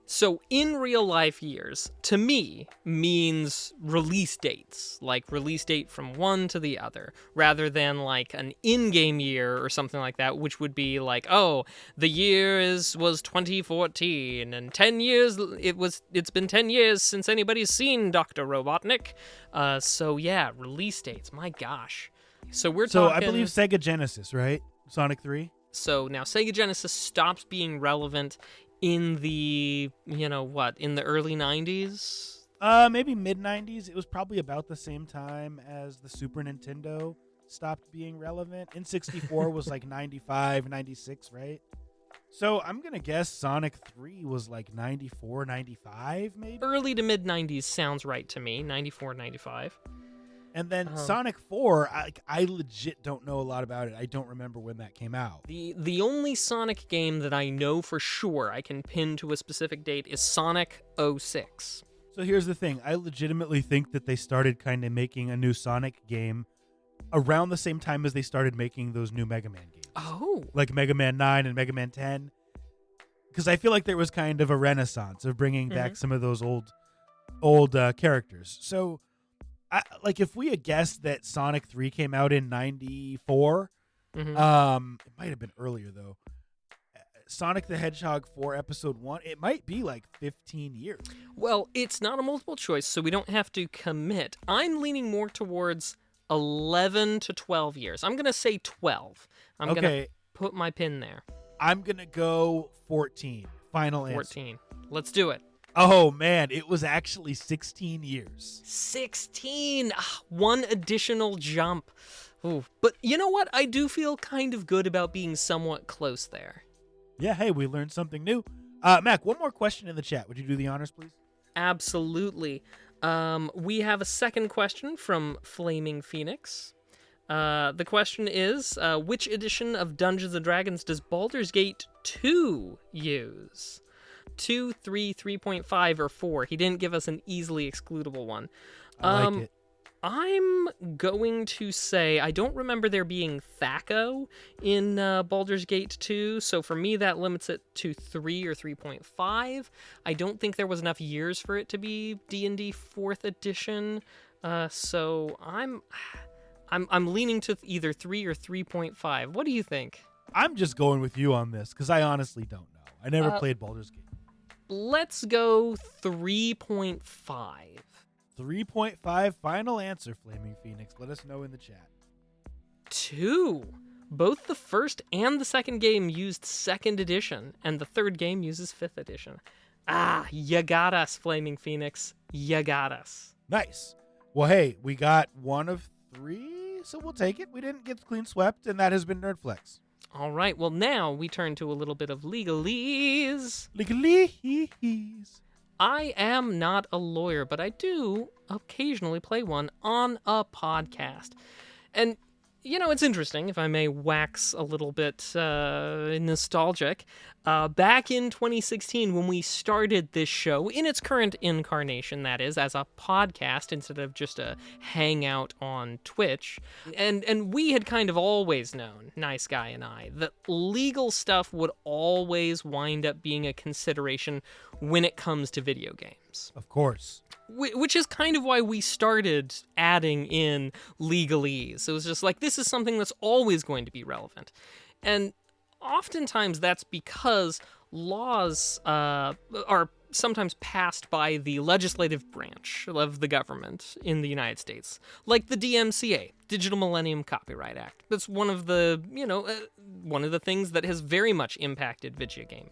So in real life years, to me, means release dates, like release date from one to the other, rather than like an in-game year or something like that, which would be like, oh, the year was 2014, and 10 years, it's been 10 years since anybody's seen Dr. Robotnik. So yeah, release dates, my gosh. So we're talking... I believe Sega Genesis, right? Sonic 3? So now Sega Genesis stopped being relevant in the, in the early 90s? Maybe mid-90s. It was probably about the same time as the Super Nintendo stopped being relevant. N64 was like 95, 96, right? So I'm going to guess Sonic 3 was like 94, 95, maybe? Early to mid 90s sounds right to me, 94, 95. And then Sonic 4, I legit don't know a lot about it. I don't remember when that came out. The only Sonic game that I know for sure I can pin to a specific date is Sonic 06. So here's the thing. I legitimately think that they started kind of making a new Sonic game around the same time as they started making those new Mega Man games. Oh. Like Mega Man 9 and Mega Man 10. Because I feel like there was kind of a renaissance of bringing back some of those old characters. So, if we had guessed that Sonic 3 came out in 94, it might have been earlier, though. Sonic the Hedgehog 4 Episode 1, it might be like 15 years. Well, it's not a multiple choice, so we don't have to commit. I'm leaning more towards 11 to 12 years. I'm going to say 12. I'm going to put my pin there. I'm going to go 14. Final answer. 14. Let's do it. Oh, man. It was actually 16 years. 16. One additional jump. Ooh. But you know what? I do feel kind of good about being somewhat close there. Yeah, hey, we learned something new. Mac, one more question in the chat. Would you do the honors, please? Absolutely. We have a second question from Flaming Phoenix. The question is, which edition of Dungeons & Dragons does Baldur's Gate 2 use? 2, 3, 3.5, or 4? He didn't give us an easily excludable one. I like it. I'm going to say I don't remember there being THAC0 in Baldur's Gate 2, so for me that limits it to 3 or 3.5. I don't think there was enough years for it to be D&D 4th edition, so I'm leaning to either 3 or 3.5. What do you think? I'm just going with you on this because I honestly don't know. I never played Baldur's Gate. Let's go 3.5. 3.5, final answer, Flaming Phoenix. Let us know in the chat. 2. Both the first and the second game used 2nd edition, and the third game uses 5th edition. You got us, Flaming Phoenix. You got us. Nice. Well, hey, we got 1 of 3, so we'll take it. We didn't get clean swept, and that has been Nerdflex. All right, well, now we turn to a little bit of legalese. Legalese. I am not a lawyer, but I do occasionally play one on a podcast. And, it's interesting, if I may wax a little bit nostalgic. Back in 2016, when we started this show, in its current incarnation, that is, as a podcast instead of just a hangout on Twitch, and we had kind of always known, Nice Guy and I, that legal stuff would always wind up being a consideration when it comes to video games. Of course. Which is kind of why we started adding in legalese. It was just like, this is something that's always going to be relevant. And oftentimes that's because laws are sometimes passed by the legislative branch of the government in the United States, like the DMCA, Digital Millennium Copyright Act. That's one of the, one of the things that has very much impacted video gaming.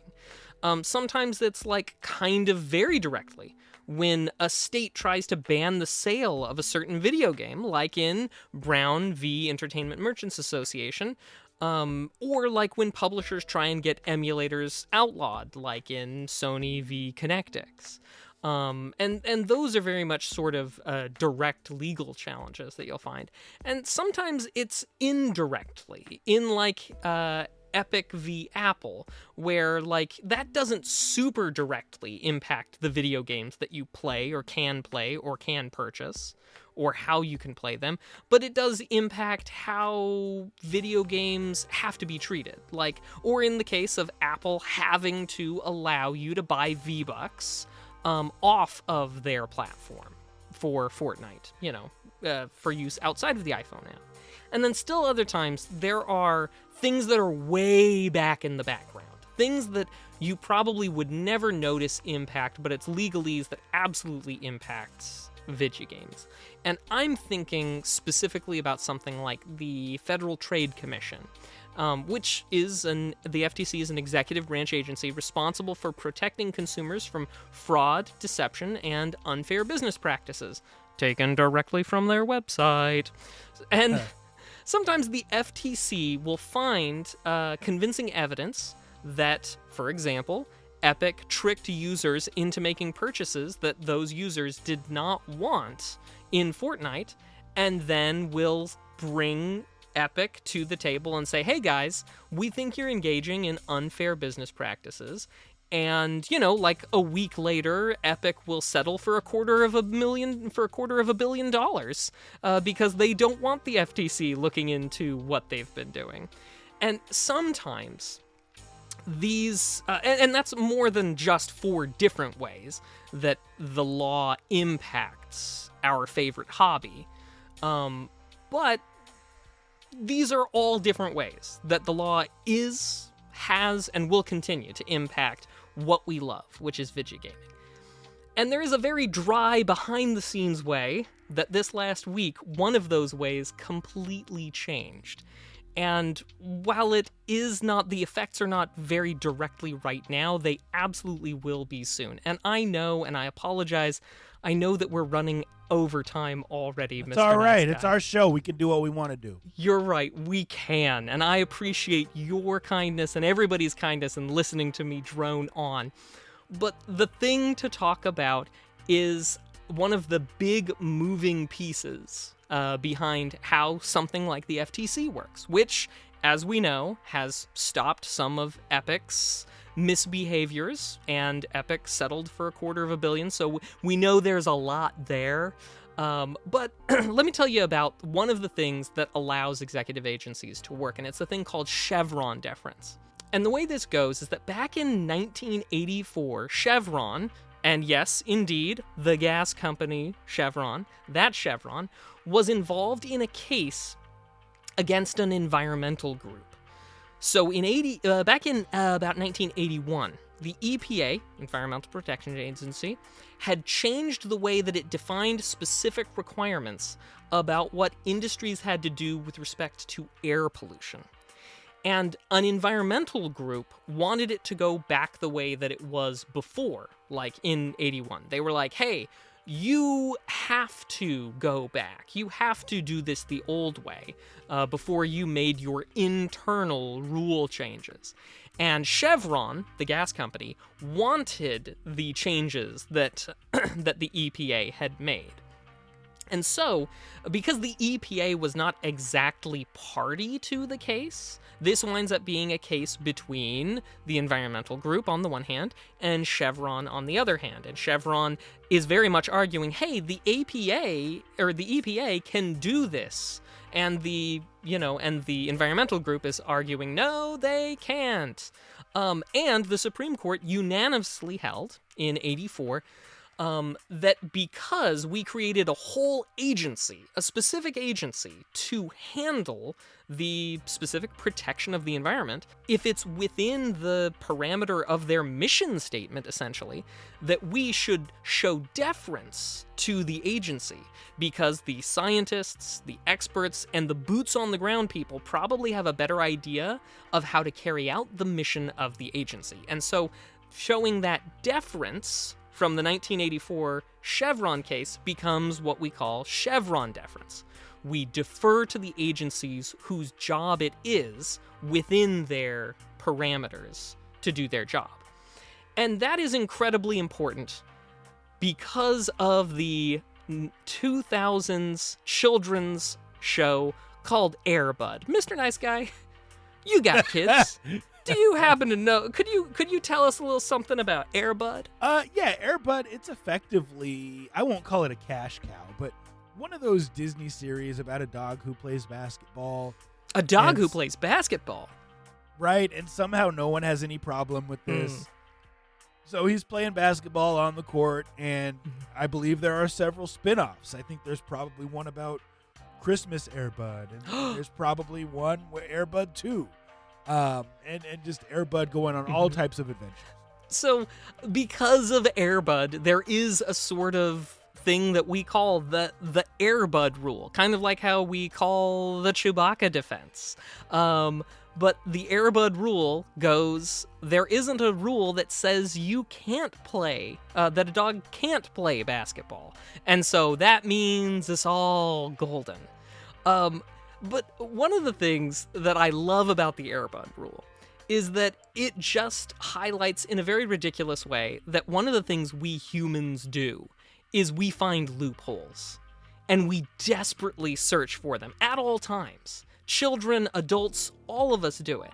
Sometimes it's like kind of very directly when a state tries to ban the sale of a certain video game, like in Brown v. Entertainment Merchants Association, or like when publishers try and get emulators outlawed, like in Sony v. Connectix. And those are very much sort of direct legal challenges that you'll find. And sometimes it's indirectly, in like Epic v. Apple, where like that doesn't super directly impact the video games that you play or can purchase, or how you can play them, but it does impact how video games have to be treated. Like, or in the case of Apple having to allow you to buy V-Bucks off of their platform for Fortnite, for use outside of the iPhone app. And then still other times, there are things that are way back in the background. Things that you probably would never notice impact, but it's legalese that absolutely impacts video games. And I'm thinking specifically about something like the Federal Trade Commission. which is the FTC is an executive branch agency responsible for protecting consumers from fraud, deception, and unfair business practices, taken directly from their website. And sometimes the FTC will find convincing evidence that, for example, Epic tricked users into making purchases that those users did not want in Fortnite, and then will bring Epic to the table and say, hey guys, we think you're engaging in unfair business practices. And, like a week later, Epic will settle for a quarter of a billion dollars because they don't want the FTC looking into what they've been doing. And sometimes these, and that's more than just 4 different ways that the law impacts our favorite hobby. But these are all different ways that the law has, and will continue to impact what we love, which is video gaming. And there is a very dry, behind-the-scenes way that this last week, one of those ways completely changed. And while the effects are not very directly right now, they absolutely will be soon. And I know, and I apologize, I know that we're running overtime already, It's Mr. all right. Nice Guy. It's our show. We can do what we want to do. You're right, we can. And I appreciate your kindness and everybody's kindness in listening to me drone on. But the thing to talk about is one of the big moving pieces behind how something like the FTC works, which, as we know, has stopped some of Epic's misbehaviors, and Epic settled for $250 million, so we know there's a lot there. But let me tell you about one of the things that allows executive agencies to work, and it's a thing called Chevron deference. And the way this goes is that back in 1984, Chevron, and yes, indeed, the gas company Chevron, that Chevron, was involved in a case against an environmental group. So back in about 1981, the EPA, Environmental Protection Agency, had changed the way that it defined specific requirements about what industries had to do with respect to air pollution. And an environmental group wanted it to go back the way that it was before, like in 81. They were like, hey, you have to go back. You have to do this the old way before you made your internal rule changes. And Chevron, the gas company, wanted the changes that that the EPA had made. And so, because the EPA was not exactly party to the case, this winds up being a case between the environmental group on the one hand and Chevron on the other hand. And Chevron is very much arguing, hey, the EPA can do this. And the environmental group is arguing, no, they can't. And the Supreme Court unanimously held in 84 that because we created a whole agency, a specific agency, to handle the specific protection of the environment, if it's within the parameter of their mission statement, essentially, that we should show deference to the agency, because the scientists, the experts, and the boots-on-the-ground people probably have a better idea of how to carry out the mission of the agency. And so showing that deference from the 1984 Chevron case becomes what we call Chevron deference. We defer to the agencies whose job it is within their parameters to do their job. And that is incredibly important because of the 2000s children's show called Air Bud. Mr. Nice Guy, you got kids. Do you happen to know? Could you tell us a little something about Air Bud? Yeah, Air Bud, it's effectively, I won't call it a cash cow, but one of those Disney series about a dog who plays basketball. A dog who plays basketball. Right, and somehow no one has any problem with this. So he's playing basketball on the court, and I believe there are several spin-offs. I think there's probably one about Christmas Air Bud, and there's probably one with Air Bud 2. And just Air Bud going on all types of adventures. So because of Air Bud, there is a sort of thing that we call the Air Bud rule, kind of like how we call the Chewbacca defense. But the Airbud rule goes, there isn't a rule that says you can't play, that a dog can't play basketball. And so that means it's all golden. But one of the things that I love about the Airbud rule is that it just highlights in a very ridiculous way that one of the things we humans do is we find loopholes. And we desperately search for them at all times. Children, adults, all of us do it.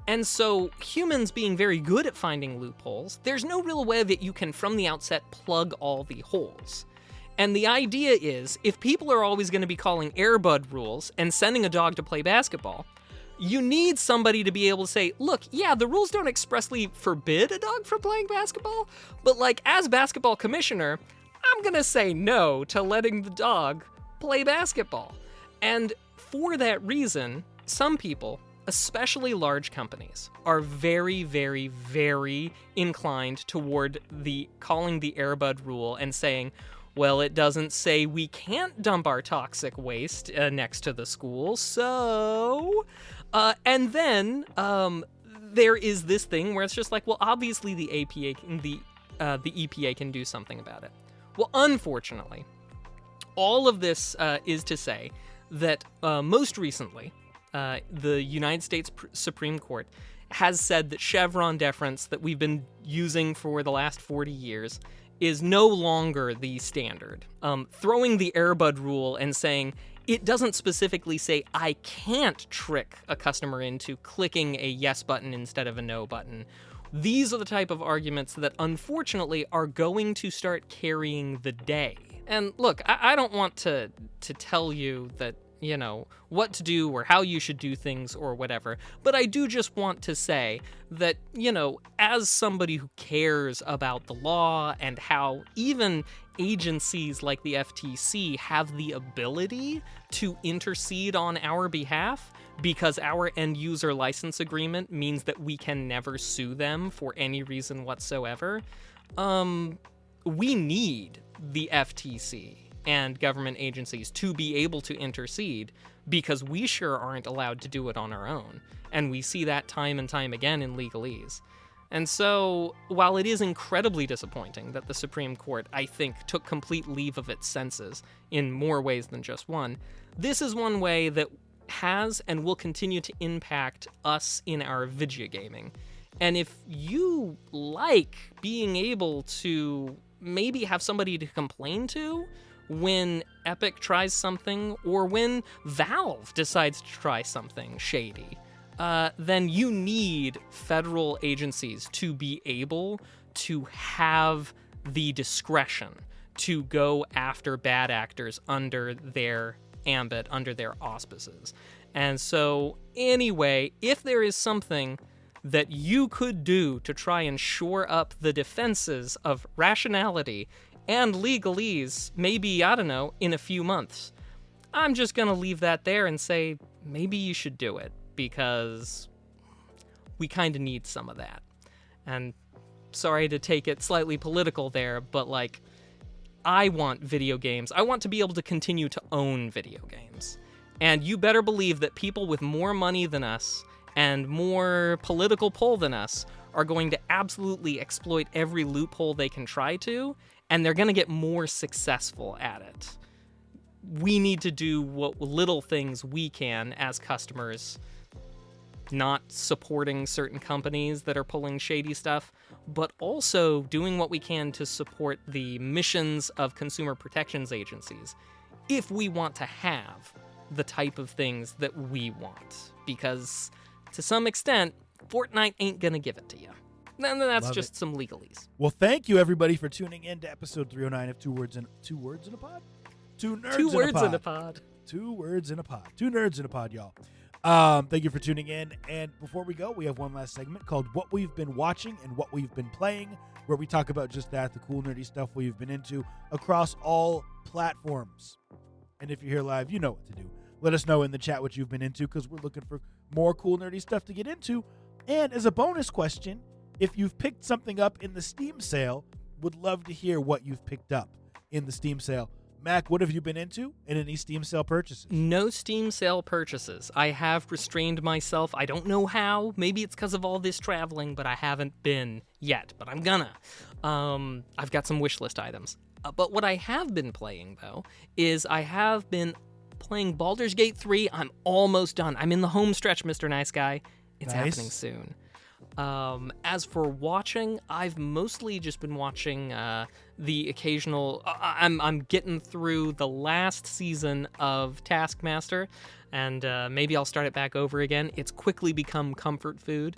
And so humans being very good at finding loopholes, there's no real way that you can, from the outset, plug all the holes. And the idea is, if people are always going to be calling Airbud rules and sending a dog to play basketball, you need somebody to be able to say, look, yeah, the rules don't expressly forbid a dog from playing basketball, but like, as basketball commissioner, I'm going to say no to letting the dog play basketball. And for that reason, some people, especially large companies, are very, very, very inclined toward calling the Airbud rule and saying, well, it doesn't say we can't dump our toxic waste next to the school, so... and then there is this thing where it's just like, well, obviously the EPA can do something about it. Well, unfortunately, all of this is to say that most recently, the United States Supreme Court has said that Chevron deference that we've been using for the last 40 years is no longer the standard. Throwing the Airbud rule and saying it doesn't specifically say I can't trick a customer into clicking a yes button instead of a no button. These are the type of arguments that unfortunately are going to start carrying the day. And look, I don't want to tell you that, you know, what to do or how you should do things or whatever, but I do just want to say that, you know, as somebody who cares about the law and how even agencies like the FTC have the ability to intercede on our behalf because our end user license agreement means that we can never sue them for any reason whatsoever, we need the FTC and government agencies to be able to intercede because we sure aren't allowed to do it on our own. And we see that time and time again in legalese. And so, while it is incredibly disappointing that the Supreme Court, I think, took complete leave of its senses in more ways than just one, this is one way that has and will continue to impact us in our video gaming. And if you like being able to maybe have somebody to complain to when Epic tries something or when Valve decides to try something shady, then you need federal agencies to be able to have the discretion to go after bad actors under their ambit, under their auspices. And so, anyway, if there is something that you could do to try and shore up the defenses of rationality and legalese, maybe, I don't know, in a few months, I'm just going to leave that there and say, maybe you should do it, because we kind of need some of that. And sorry to take it slightly political there, but, like, I want video games. I want to be able to continue to own video games. And you better believe that people with more money than us and more political pull than us are going to absolutely exploit every loophole they can try to, and they're going to get more successful at it. We need to do what little things we can as customers, not supporting certain companies that are pulling shady stuff, but also doing what we can to support the missions of consumer protections agencies if we want to have the type of things that we want. Because to some extent, Fortnite ain't gonna give it to you. And that's just some legalese. Well, thank you everybody for tuning in to episode 309 of Two Nerds in a Pod. Two Nerds in a Pod, y'all. Thank you for tuning in. And before we go, we have one last segment called What We've Been Watching and What We've Been Playing, where we talk about just that, the cool nerdy stuff we've been into across all platforms. And if you're here live, you know what to do. Let us know in the chat what you've been into, because we're looking for more cool nerdy stuff to get into. And as a bonus question, if you've picked something up in the Steam sale, would love to hear what you've picked up in the Steam sale. Mac, what have you been into in any Steam sale purchases? No Steam sale purchases. I have restrained myself. I don't know how. Maybe it's because of all this traveling, but I haven't been yet. But I'm gonna. I've got some wish list items. But what I have been playing, though, is I have been playing Baldur's Gate 3. I'm almost done. I'm in the home stretch, Mr. Nice Guy. It's Nice. happening soon. As for watching, I've mostly just been watching the occasional. I'm getting through the last season of Taskmaster, and maybe I'll start it back over again. It's quickly become comfort food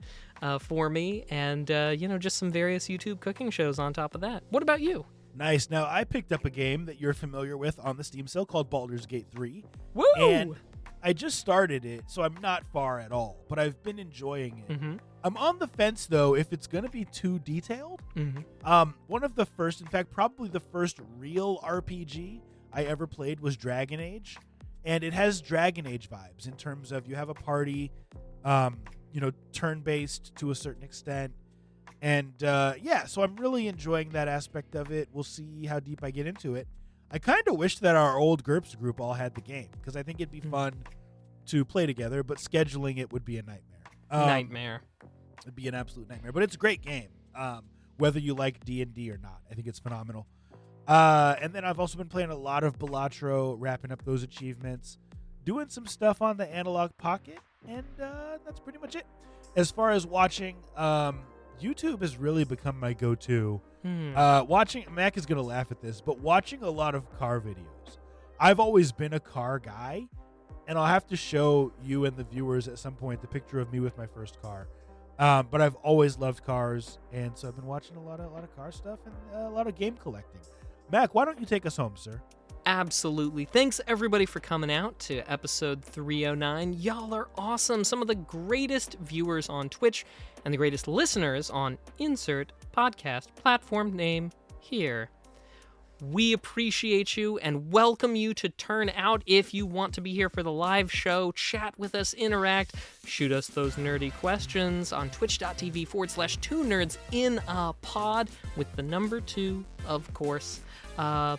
for me, and just some various YouTube cooking shows on top of that. What about you? Nice. Now, I picked up a game that you're familiar with on the Steam sale called Baldur's Gate 3. Woo! And I just started it, so I'm not far at all, but I've been enjoying it. Mm-hmm. I'm on the fence, though, if it's going to be too detailed. Mm-hmm. One of the first, in fact, probably the first real RPG I ever played was Dragon Age, and it has Dragon Age vibes in terms of you have a party, turn-based to a certain extent. And so I'm really enjoying that aspect of it. We'll see how deep I get into it. I kind of wish that our old GURPS group all had the game because I think it'd be fun to play together, but scheduling it would be a nightmare. Nightmare. It'd be an absolute nightmare, but it's a great game, whether you like D&D or not. I think it's phenomenal. And then I've also been playing a lot of Balatro, wrapping up those achievements, doing some stuff on the Analog Pocket, and that's pretty much it. As far as watching, YouTube has really become my go-to. Watching, Mac is going to laugh at this, but watching a lot of car videos. I've always been a car guy, and I'll have to show you and the viewers at some point the picture of me with my first car. But I've always loved cars, and so I've been watching a lot of car stuff and a lot of game collecting. Mac, why don't you take us home, sir? Absolutely. Thanks, everybody, for coming out to episode 309. Y'all are awesome. Some of the greatest viewers on Twitch and the greatest listeners on insert podcast platform name here. We appreciate you and welcome you to turn out if you want to be here for the live show, chat with us, interact, shoot us those nerdy questions on twitch.tv/2nerds in a pod with the number 2, of course. The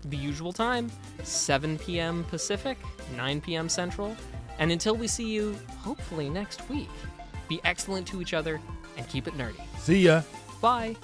usual time, 7 p.m. Pacific, 9 p.m. Central. And until we see you, hopefully next week, be excellent to each other and keep it nerdy. See ya. Bye.